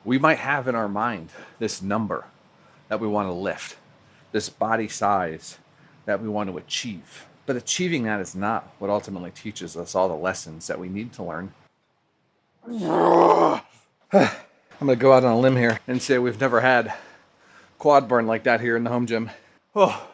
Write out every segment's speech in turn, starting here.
We might have in our mind this number that we want to lift, this body size that we want to achieve. But achieving that is not what ultimately teaches us all the lessons that we need to learn. I'm going to go out on a limb here and say we've never had quad burn like that here in the home gym. Oh.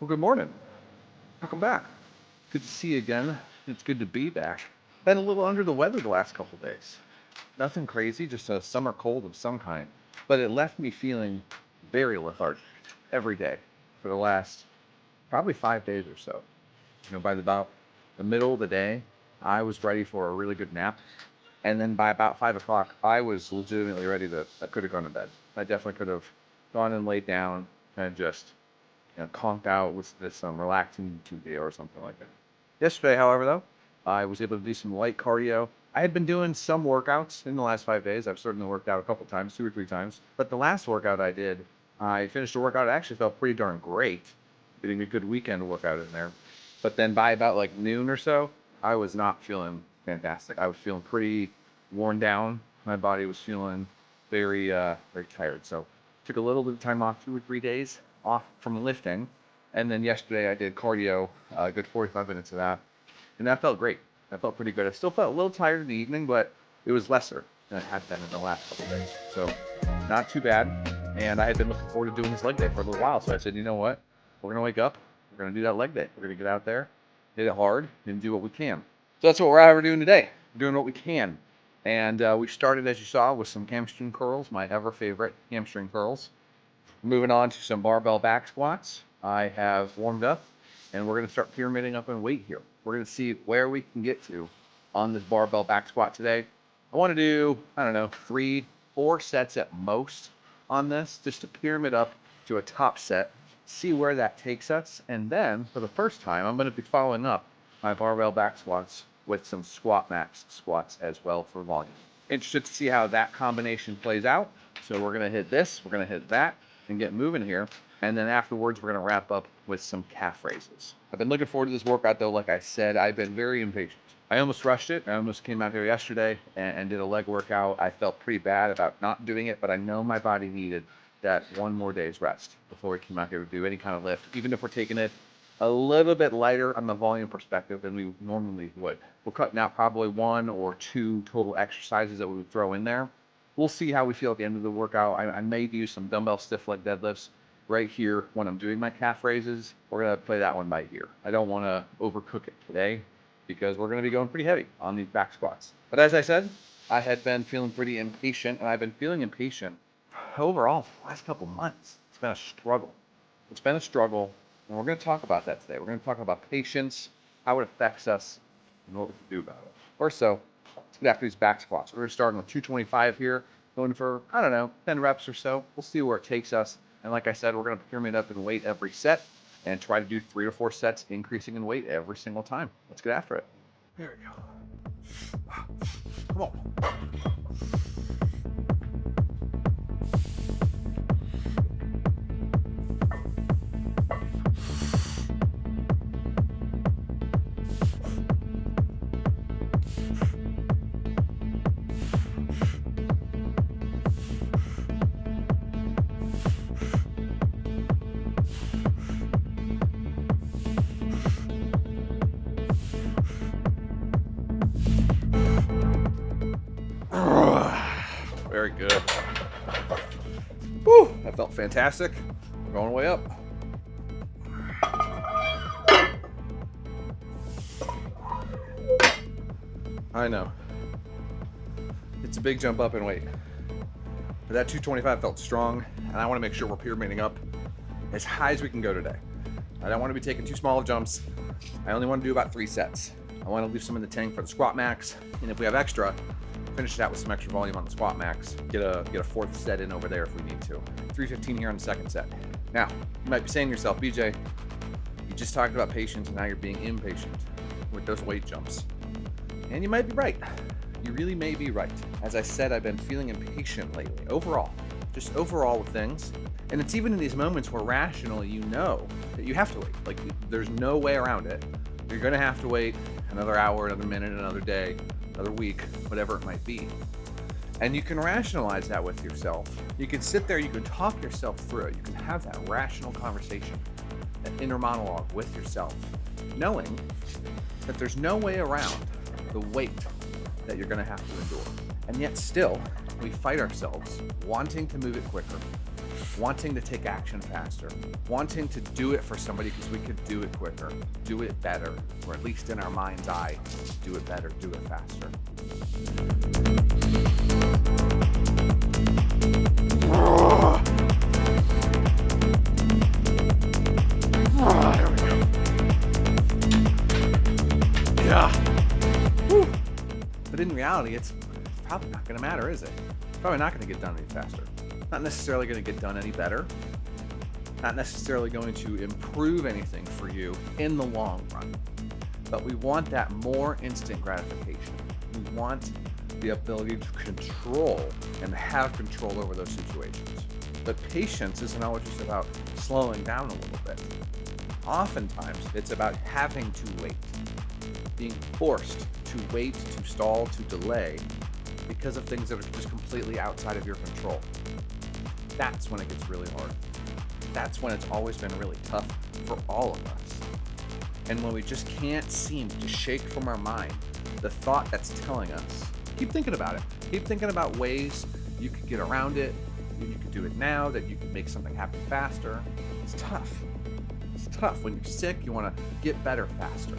Well, good morning. Welcome back. Good to see you again. It's good to be back. Been a little under the weather the last couple days. Nothing crazy, just a summer cold of some kind. But it left me feeling very lethargic every day for the last probably 5 days or so. By about the middle of the day, I was ready for a really good nap. And then by about 5 o'clock, I was legitimately ready I could have gone to bed. I definitely could have gone and laid down and just conked out with some relaxing TV or something like that. Yesterday, however, though, I was able to do some light cardio. I had been doing some workouts in the last 5 days. I've certainly worked out a couple times, 2 or 3 times. But the last workout I did, I finished the workout. It actually felt pretty darn great, getting a good weekend workout in there. But then by about like noon or so, I was not feeling fantastic. I was feeling pretty worn down. My body was feeling very, very tired. So took a little bit of time off, 2 or 3 days off from lifting. And then yesterday I did cardio, a good 45 minutes of that. And that felt great. That felt pretty good. I still felt a little tired in the evening, but it was lesser than it had been in the last couple of days. So not too bad. And I had been looking forward to doing this leg day for a little while. So I said, you know what? We're going to wake up. We're going to do that leg day. We're going to get out there, hit it hard, and do what we can. So that's what we're doing today. We're doing what we can. And we started, as you saw, with some hamstring curls, my ever favorite hamstring curls. Moving on to some barbell back squats. I have warmed up, and we're going to start pyramiding up in weight here. We're going to see where we can get to on this barbell back squat today. I want to do, 3, 4 sets at most on this, just to pyramid up to a top set, see where that takes us. And then, for the first time, I'm going to be following up my barbell back squats with some Squatmax Squats as well for volume. Interested to see how that combination plays out. So we're going to hit this, we're going to hit that, and get moving here. And then afterwards, we're going to wrap up with some calf raises. I've been looking forward to this workout, though. Like I said, I've been very impatient. I almost rushed it. I almost came out here yesterday and did a leg workout. I felt pretty bad about not doing it, but I know my body needed that 1 more day's rest before we came out here to do any kind of lift, even if we're taking it a little bit lighter on the volume perspective than we normally would. We're cutting out probably 1 or 2 total exercises that we would throw in there. We'll see how we feel at the end of the workout. I may do some dumbbell stiff leg deadlifts right here when I'm doing my calf raises. We're going to play that one by ear. I don't want to overcook it today because we're going to be going pretty heavy on these back squats. But as I said, I had been feeling pretty impatient, and I've been feeling impatient overall for the last couple months. It's been a struggle. It's been a struggle, and we're going to talk about that today. We're going to talk about patience, how it affects us, and what we can do about it. First, let's get after these back squats. We're going to start with 225 here, going for, 10 reps or so. We'll see where it takes us. And like I said, we're going to pyramid up in weight every set and try to do 3 to 4 sets, increasing in weight every single time. Let's get after it. There we go. Come on. Very good. Whew, that felt fantastic. We're going way up. I know. It's a big jump up in weight. But that 225 felt strong, and I want to make sure we're pyramiding up as high as we can go today. I don't want to be taking too small of jumps. I only want to do about 3 sets. I want to leave some in the tank for the squat max, and if we have extra, finish it out with some extra volume on the squat max. Get a 4th set in over there if we need to. 315 here on the 2nd set. Now, you might be saying to yourself, BJ, you just talked about patience and now you're being impatient with those weight jumps. And you might be right. You really may be right. As I said, I've been feeling impatient lately, overall, just overall with things. And it's even in these moments where rationally you know that you have to wait. Like, there's no way around it. You're gonna have to wait another hour, another minute, another day, another week, whatever it might be. And you can rationalize that with yourself. You can sit there, you can talk yourself through it. You can have that rational conversation, that inner monologue with yourself, knowing that there's no way around the weight that you're gonna have to endure. And yet still, we fight ourselves, wanting to move it quicker, wanting to take action faster, wanting to do it for somebody because we could do it quicker, do it better, or at least in our mind's eye, do it better, do it faster. There we go. Yeah. Whew. But in reality, it's probably not going to matter, is it? It's probably not going to get done any faster. Not necessarily going to get done any better. Not necessarily going to improve anything for you in the long run. But we want that more instant gratification. We want the ability to control and have control over those situations. But patience isn't always just about slowing down a little bit. Oftentimes, it's about having to wait, being forced to wait, to stall, to delay because of things that are just completely outside of your control. That's when it gets really hard. That's when it's always been really tough for all of us. And when we just can't seem to shake from our mind the thought that's telling us, keep thinking about it. Keep thinking about ways you could get around it, that you could do it now, that you could make something happen faster. It's tough. It's tough. When you're sick, you want to get better faster.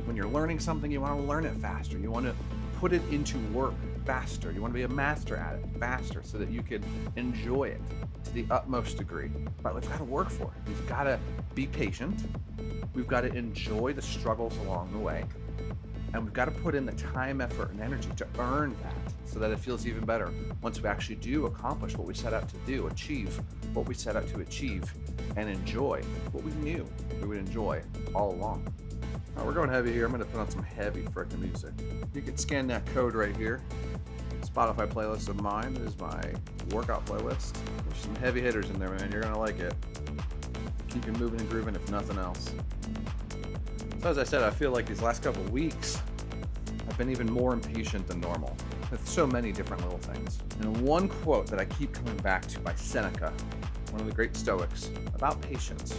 When you're learning something, you want to learn it faster. You want to put it into work faster. You want to be a master at it faster so that you can enjoy it to the utmost degree. But we've got to work for it. We've got to be patient. We've got to enjoy the struggles along the way. And we've got to put in the time, effort, and energy to earn that so that it feels even better once we actually do accomplish what we set out to do, achieve what we set out to achieve, and enjoy what we knew we would enjoy all along. Now we're going heavy here. I'm going to put on some heavy frickin' music. You can scan that code right here. Spotify playlist of mine is my workout playlist. There's some heavy hitters in there, man. You're going to like it. Keep you moving and grooving if nothing else. So as I said, I feel like these last couple of weeks, I've been even more impatient than normal with so many different little things. And one quote that I keep coming back to by Seneca, one of the great Stoics, about patience,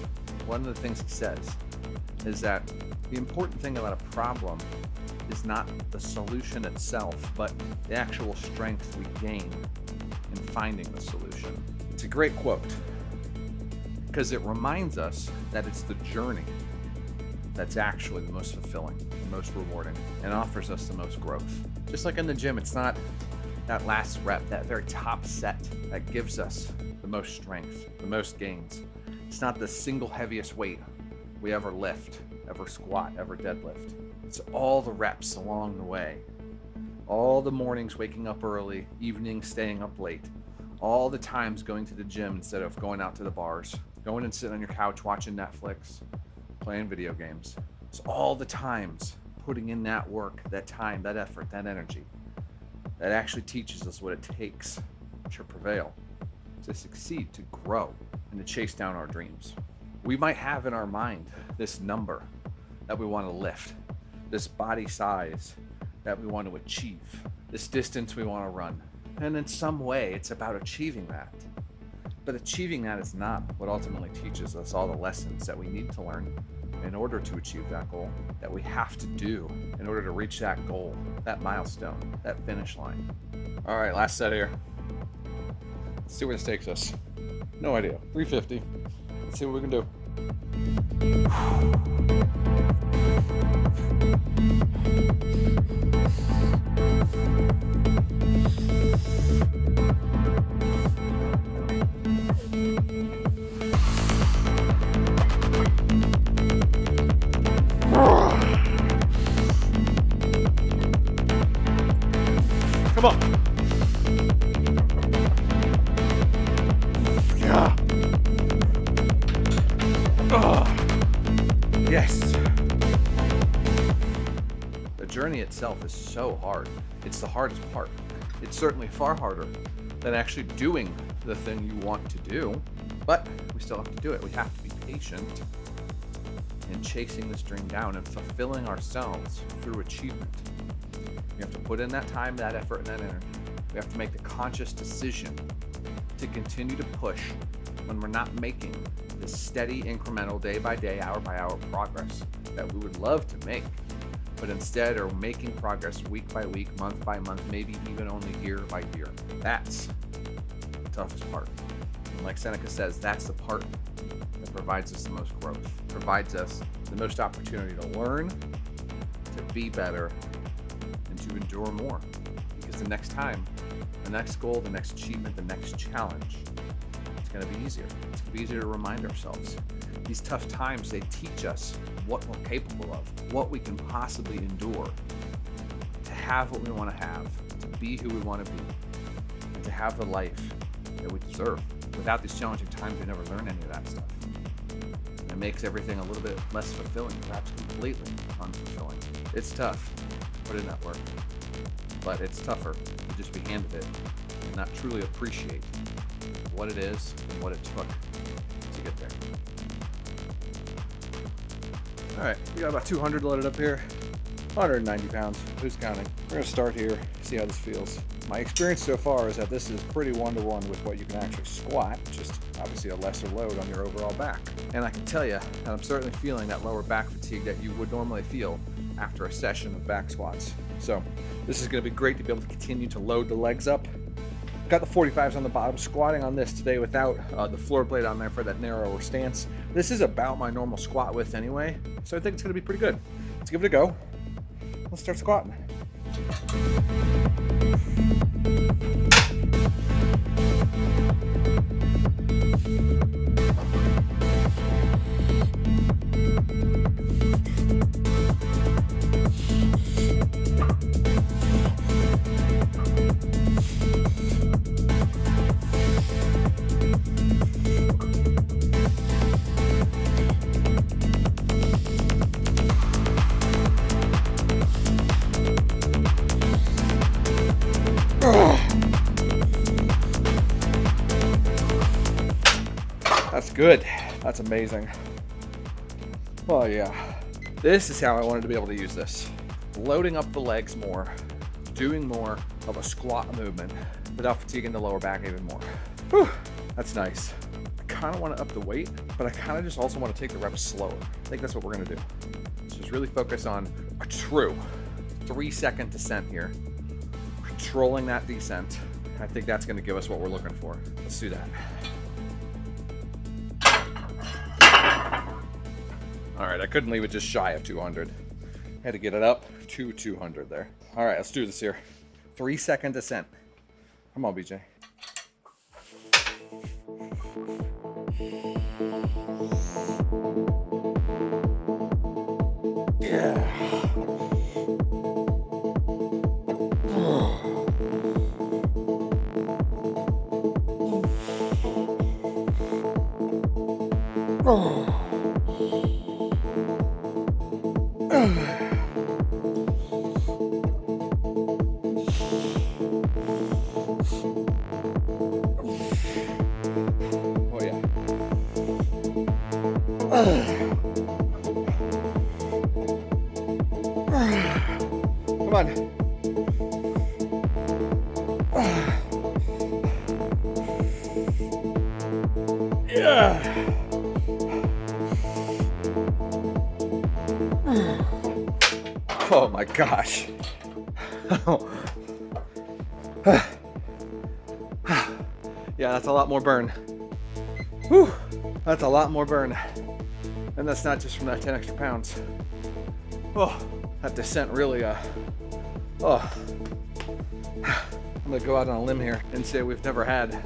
one of the things he says is that the important thing about a problem is not the solution itself, but the actual strength we gain in finding the solution. It's a great quote because it reminds us that it's the journey that's actually the most fulfilling, the most rewarding, and offers us the most growth. Just like in the gym, it's not that last rep, that very top set that gives us the most strength, the most gains. It's not the single heaviest weight we ever lift, ever squat, ever deadlift. It's all the reps along the way. All the mornings waking up early, evenings staying up late. All the times going to the gym instead of going out to the bars. Going and sitting on your couch watching Netflix, playing video games. It's all the times putting in that work, that time, that effort, that energy that actually teaches us what it takes to prevail, to succeed, to grow, and to chase down our dreams. We might have in our mind this number that we want to lift, this body size that we want to achieve, this distance we want to run. And in some way, it's about achieving that. But achieving that is not what ultimately teaches us all the lessons that we need to learn in order to achieve that goal, that we have to do in order to reach that goal, that milestone, that finish line. All right, last set here. Let's see where this takes us. No idea. 350. Let's see what we can do. Come on. Yeah. Yes. The journey itself is so hard. It's the hardest part. It's certainly far harder than actually doing the thing you want to do, but we still have to do it. We have to be patient in chasing this dream down and fulfilling ourselves through achievement. We have to put in that time, that effort, and that energy. We have to make the conscious decision to continue to push when we're not making the steady, incremental, day by day, hour by hour progress that we would love to make, but instead are making progress week by week, month by month, maybe even only year by year. That's the toughest part. And like Seneca says, that's the part that provides us the most growth, provides us the most opportunity to learn, to be better, and to endure more. Because the next time, the next goal, the next achievement, the next challenge, it's going to be easier. It's going to be easier to remind ourselves. These tough times, they teach us what we're capable of, what we can possibly endure, to have what we want to have, to be who we want to be, and to have the life that we deserve. Without these challenging times, we never learn any of that stuff. And it makes everything a little bit less fulfilling, perhaps completely unfulfilling. It's tough, put in that work, but it's tougher to just be handed it and not truly appreciate what it is and what it took to get there. All right, we got about 200 loaded up here, 190 pounds, who's counting? We're gonna start here, see how this feels. My experience so far is that this is pretty one-to-one with what you can actually squat, just obviously a lesser load on your overall back. And I can tell you that I'm certainly feeling that lower back fatigue that you would normally feel after a session of back squats. So this is gonna be great to be able to continue to load the legs up. Got the 45s on the bottom, squatting on this today without the floor plate on there for that narrower stance. This is about my normal squat width anyway, so I think it's gonna be pretty good. Let's give it a go. Let's start squatting. That's good. That's amazing. Oh yeah. This is how I wanted to be able to use this. Loading up the legs more, doing more of a squat movement without fatiguing the lower back even more. Whew, that's nice. I kind of want to up the weight, but I kind of just also want to take the reps slower. I think that's what we're going to do. So just really focus on a true 3-second descent here. Controlling that descent. I think that's going to give us what we're looking for. Let's do that. All right, I couldn't leave it just shy of 200. Had to get it up to 200 there. All right, let's do this here. 3-second descent. Come on, BJ. Yeah. Oh. Oh yeah. Come on. Yeah. Oh my gosh. Yeah, that's a lot more burn. Whew, that's a lot more burn. And that's not just from that 10 extra pounds. Oh, that descent really, oh. I'm gonna go out on a limb here and say we've never had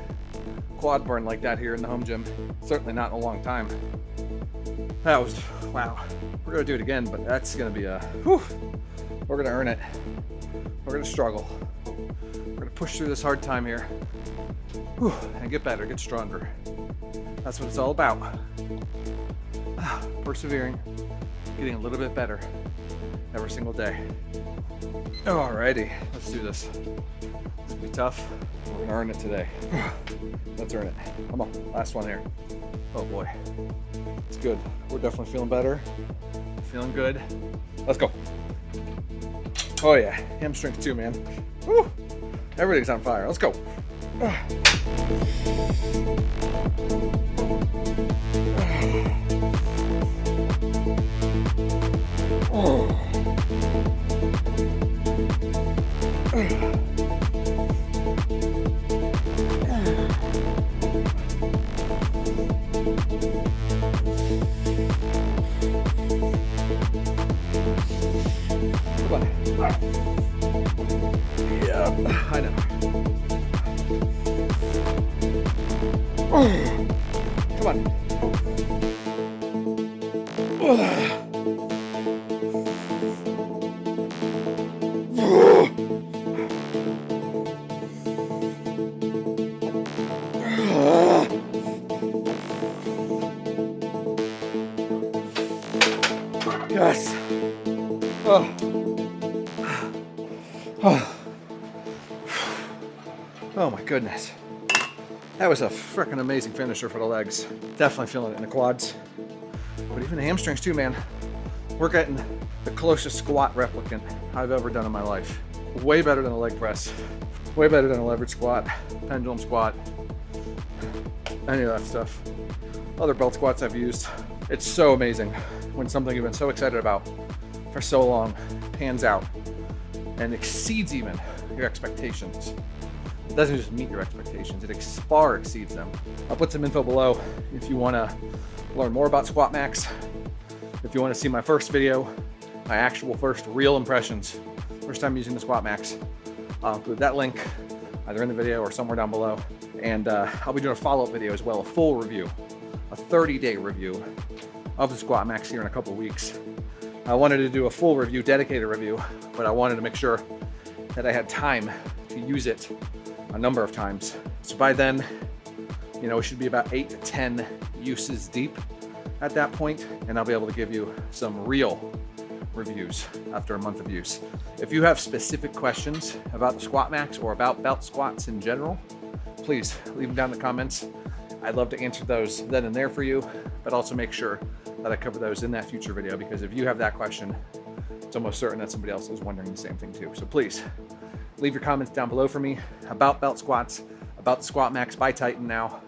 quad burn like that here in the home gym. Certainly not in a long time. That was, wow. We're gonna do it again, but that's gonna be a, whew. We're gonna earn it. We're gonna struggle. We're gonna push through this hard time here. Whew, and get better, get stronger. That's what it's all about. Persevering, getting a little bit better every single day. Alrighty, let's do this. It's gonna be tough. We're gonna earn it today. Let's earn it. Come on, last one here. Oh boy, it's good. We're definitely feeling better. Feeling good. Let's go. Oh yeah, hamstrings too, man. Woo! Everything's on fire. Let's go. Come on. Yeah, I know. Come on. Yes. Oh. Oh. Oh my goodness. That was a freaking amazing finisher for the legs. Definitely feeling it in the quads. But even the hamstrings too, man. We're getting the closest squat replicant I've ever done in my life. Way better than a leg press. Way better than a leverage squat, pendulum squat, any of that stuff. Other belt squats I've used. It's so amazing when something you've been so excited about for so long pans out and exceeds even your expectations. It doesn't just meet your expectations, it far exceeds them. I'll put some info below if you want to learn more about Squatmax. If you want to see my first video, my actual first real impressions, first time using the Squatmax, I'll include that link either in the video or somewhere down below. And I'll be doing a follow-up video as well, a full review, a 30-day review of the Squatmax here in a couple of weeks. I wanted to do a full review, dedicated review, but I wanted to make sure that I had time to use it a number of times. So by then, you know, it should be about 8 to 10 uses deep at that point, and I'll be able to give you some real reviews after a month of use. If you have specific questions about the Squatmax or about belt squats in general, please leave them down in the comments. I'd love to answer those then and there for you, but also make sure that I cover those in that future video, because if you have that question, it's almost certain that somebody else is wondering the same thing too. So please leave your comments down below for me about belt squats, about the Squatmax by Titan now.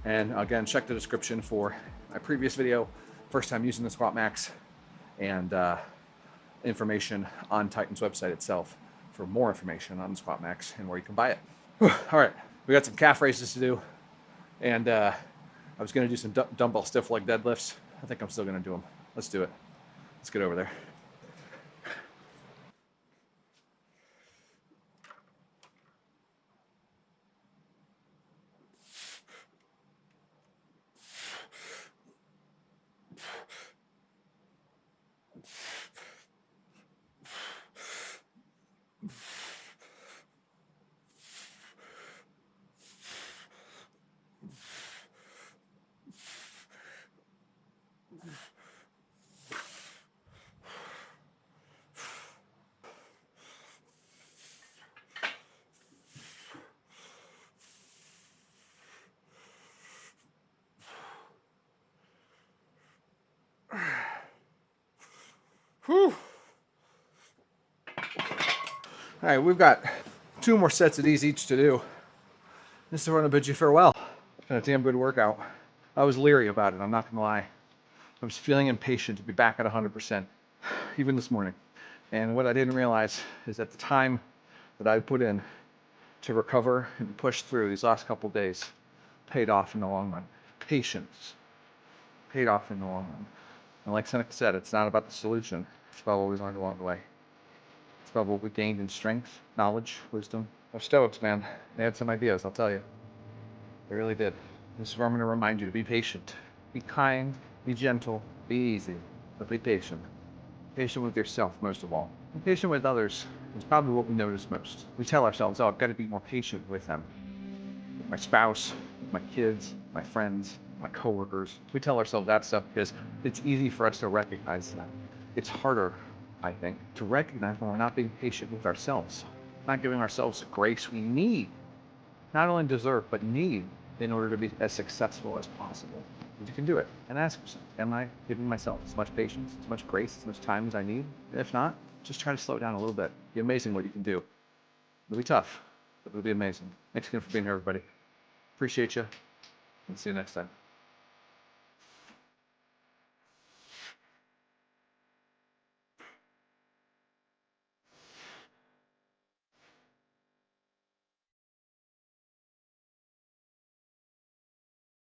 And again, check the description for my previous video, first time using the Squatmax, and information on Titan's website itself for more information on the Squatmax and where you can buy it. Whew. All right, we got some calf raises to do, and I was gonna do some dumbbell stiff leg deadlifts. I think I'm still gonna do them. Let's do it. Let's get over there. Whew. All right, we've got 2 more sets of these each to do. This is where I'm gonna bid you farewell. It's been a damn good workout. I was leery about it, I'm not gonna lie. I was feeling impatient to be back at 100%, even this morning. And what I didn't realize is that the time that I put in to recover and push through these last couple days paid off in the long run. Patience paid off in the long run. And like Seneca said, it's not about the solution. It's about what we learned along the way. It's about what we gained in strength, knowledge, wisdom. Those Stoics, man, they had some ideas, I'll tell you. They really did. This is where I'm going to remind you to be patient. Be kind, be gentle, be easy, but be patient. Patient with yourself, most of all. Be patient with others is probably what we notice most. We tell ourselves, oh, I've got to be more patient with them. With my spouse, with my kids, my friends, my coworkers. We tell ourselves that stuff because it's easy for us to recognize that. It's harder, I think, to recognize when we're not being patient with ourselves, not giving ourselves the grace we need, not only deserve, but need in order to be as successful as possible. You can do it. And ask yourself, am I giving myself as much patience, as much grace, as much time as I need? If not, just try to slow down a little bit. It'll be amazing what you can do. It'll be tough, but it'll be amazing. Thanks again for being here, everybody. Appreciate you, and see you next time.